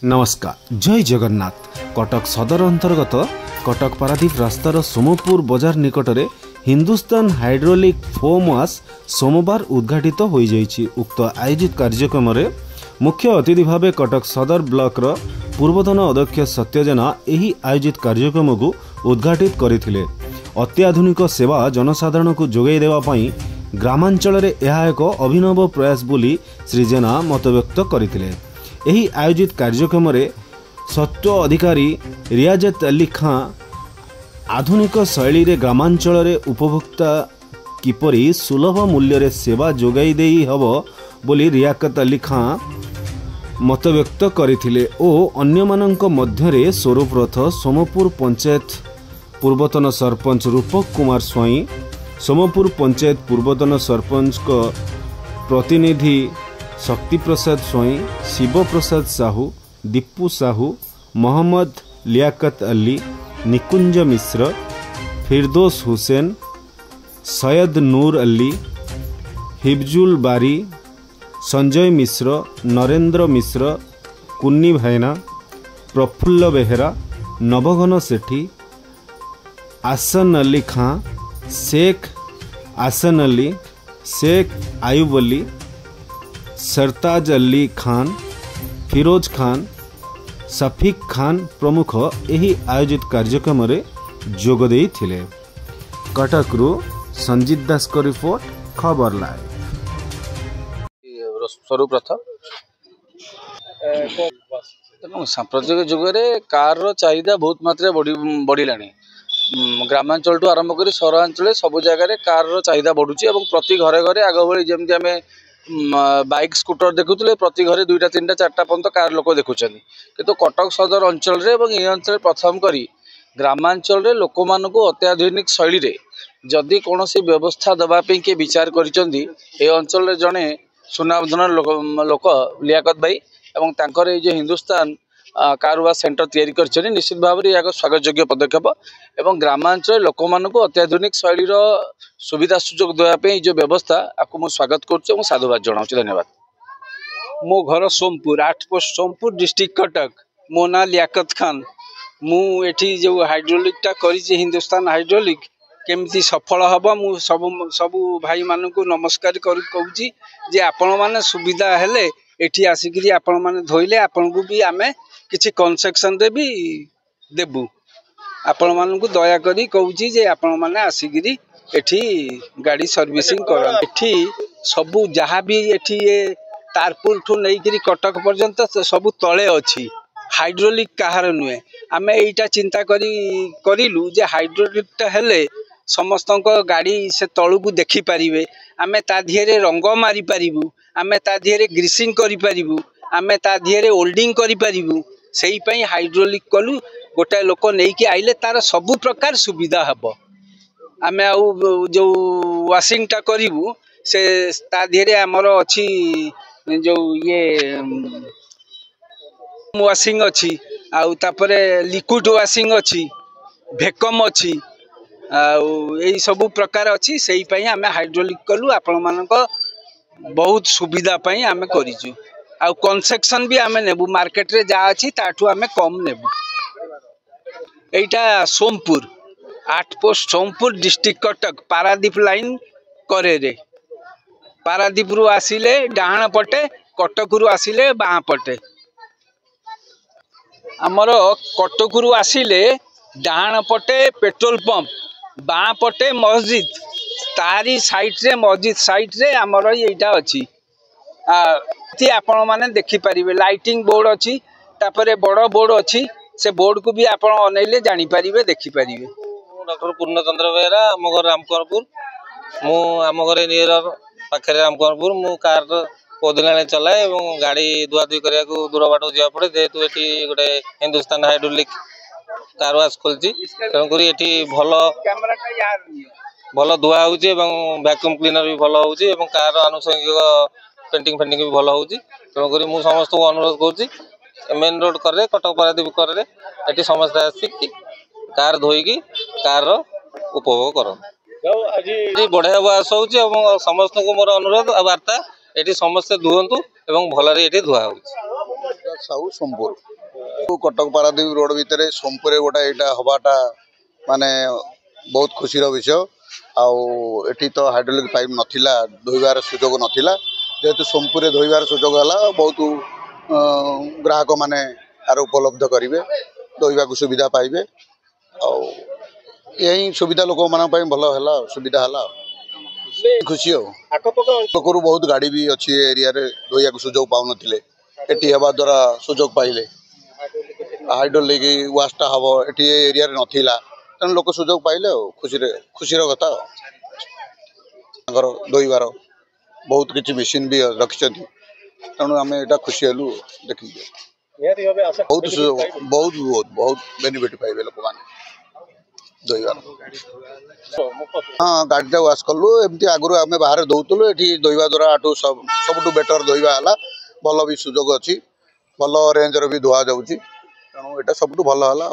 नमस्कार जय जगन्नाथ। कटक सदर अंतर्गत कटक पारादीप रास्तार सोमपुर बजार निकटरे हिंदुस्तान हाइड्रोलिक फोम वाश सोमवार उद्घाटित हो जाइछि। उक्त आयोजित कार्यक्रम में मुख्य अतिथि भाव कटक सदर ब्लॉक पूर्वतन अध्यक्ष सत्य जेना एही आयोजित कार्यक्रम को उद्घाटित करथिले। अत्याधुनिक सेवा जनसाधारण को जोगाई देवा पई ग्रामांचल रे यह एक अभिनव प्रयास बोली श्री जेना मत व्यक्त करथिले। एही आयोजित कार्यक्रम में सत्व अधिकारी रियाजत अली खां आधुनिक शैली रे ग्रामांचल रे उपभोक्ता किपरि सुलभ मूल्य रे सेवा जोगाई देई हबो बोली रियाकत अली खां मत व्यक्त करथिले ओ अन्य मानक मध्यरे स्वरूप रथ सोमपुर पंचायत पूर्वतन सरपंच रूपक कुमार स्वाई, सोमपुर पंचायत पूर्वतन सरपंच को प्रतिनिधि शक्ति प्रसाद स्वाई, शिव प्रसाद साहू, दीपू साहू, मोहम्मद लियाकत अली, निकुंज मिश्र, फिरदोस हुसैन, सैयद नूर अली, हिबजुल बारी, संजय मिश्र, नरेंद्र मिश्र, कुन्नी भाईना, प्रफुल्ल बेहेरा, नवघन सेठी, आसन अली खां, शेख आसन अली, शेख आयुब अली, सरताज अली खान, फिरोज खान, सफीक खान प्रमुख एही आयोजित कार्यक्रम रे जोग देइथिले। कटकरू संजीत दास को रिपोर्ट खबर लाइव। स्वरूप रथ सांप्रदायिक जुगे कार चाहिदा बहुत मात्रा बढ़ला। ग्रामांचल ठू आरंभ कर सहरांचल सब जगह कार चाहिदा बढ़ुची और प्रति घरे घरे आग भाई जमी आम बाइक स्कूटर देखुले प्रति घरे 2टा 3टा 4टा पर्यंत कार लोक देखुं किंतु कटक सदर अंचल ये अंचल प्रथम करी ग्रामांचल लोक मान अत्याधुनिक शैली रे जदि कौन व्यवस्था दवापी किए विचार कर अंचल जड़े सुनामधन लोक लियाकत भाई एवं तांकर ये हिंदुस्तान कार वाश सेंटर तैयारी कर निश्चित भाव में यह स्वागत योग्य पदक्षेप एवं ग्रामांचल लोक मान अत्याधुनिक शैली सुविधा सुजोग देवाई जो व्यवस्था आपको मुझे स्वागत करुँ साधुवाद जनाऊँ। धन्यवाद। मो घर सोमपुर 8 पोस्ट सोमपुर डिस्ट्रिक्ट कटक। मो ना लियाकत खान। मुझे जो हाइड्रोलिकटा करी हिंदुस्तान हाइड्रोलिक केमती सफल हम मु सब भाई मान को नमस्कार कहूँ आपण मैंने सुविधा हेले एठी आसिकी आपण मैंने धोइले आपण को भी आमे किसी कनसेक्शन रे भी देबू। आपण मान को दया करी कहूँ जे आपण मैंने आसिकी एठी गाड़ी सर्विसिंग कर एठी सबू जहाँ भी एठी तारपुर ठू नहीं कटक पर्यंत सबू तले अच्छी हाइड्रोलिक कहार नुहे। आम यहीटा चिंता करूँ जे हाइड्रोलिकटा हेले समस्त गाड़ी से तलू को देखी पारे आम ता दिहरे रंग मारी पारू आम ता दिहरे ग्रीसिंग करूँ आम ता दिहरे ओल्डिंग करूँ से हाइड्रोलिक कलु गोटाए लोक नहीं कि आइले तार सबु प्रकार सुविधा हम आम जो वाशिंगटा करूँ से ता दिहरे आमर अच्छी जो ये वाशिंग अच्छी आउ तापरे लिक्विड वाशिंग अच्छी भेकम अच्छी यही सब प्रकार अच्छी से आम हाइड्रोलिक कलु आपण मान बहुत सुविधा आम करूँ आउ कनसेक्शन भी आम नेबू मार्केट रे जा अच्छी ताठू आम कम नेबू। एटा Sompur 8 post Sompur district Cuttack Paradip line करे पारादीप रु आसिले डाहाण पटे कटक रु आसिले बाँ पटे आमर कटक रु आसिले डाहाण पटे पेट्रोल पंप बाँ पटे मस्जिद तारी साइड रे मस्जिद साइड रे आमर यहीटा अच्छी आपण माने देखि पारिबे लाइटिंग बोर्ड अच्छी तापरे बड़ बोर्ड अच्छी से बोर्ड को भी आपण अनैले जानी पारिबे देखि पारिबे। डॉक्टर पूर्णचंद्र बेहरा आम घर रामकरपुर मु आम घर नियर पाखे रामकरपुर मु कार बहुत चलाए और गाड़ी धुआ धुई करने दूर बाट जा पड़े जेहेतु ये गोटे हिंदुस्तान हाइड्रोलिक कार वाश खोलची तेणुक ये भल धुआ हो वैक्यूम क्लीनर भी भल हो कार आनुषंगिक पेंटिंग फेंटिंग भी भल हो तेणुक मुझे समस्त को अनुरोध करुँच मेन रोड करे कटक पारादीप करे ये समस्त आसिक कार धोईकी कार उपभोग कर बढ़िया वाश हो समस्त को मोर अनुरोध वार्ता ये समस्ते धुवंतु एवं भलरे ये धुआ हो। साहू सोमपुर कटक पारादीप रोड भितर सोमपुर गोटे यहाँ हवाटा माने बहुत खुशी विषय आठी तो हाइड्रोलिक पाइप नाला धोइबार सुजोग नाला जेहेतु सोमपुर धोइबार सुजोग है बहुत ग्राहक माने यार उपलब्ध करेंगे धोइबा को सुविधा पाइबे यही सुविधा लोक मान भल है सुविधा है खुशी लोकर बहुत गाड़ी भी अच्छी एरिया धोइया को सुजोग पाऊन एटी हवा द्वारा सुजोग पाइले हाइड्रोलिक वाशटा हम ये एरिया नाला तेणु लोक सुजोग पाइले खुशी कथा धोइबार बहुत किसी मेसीन भी रखिंट तेणु आम यहाँ खुशी हेलु देख बहुत बहुत बहुत बहुत बेनिफिट पाइबे लोक मैंने हाँ गाड़ीटा वाश कलु एमती आगुरी आम बाहर दौलु ये धोइबा द्वारा आठू सब बेटर धोइबा है भल भी सुजोग अच्छी भल रेंजर भी धुआ जाऊँगी तेणु यहाँ सब भल है।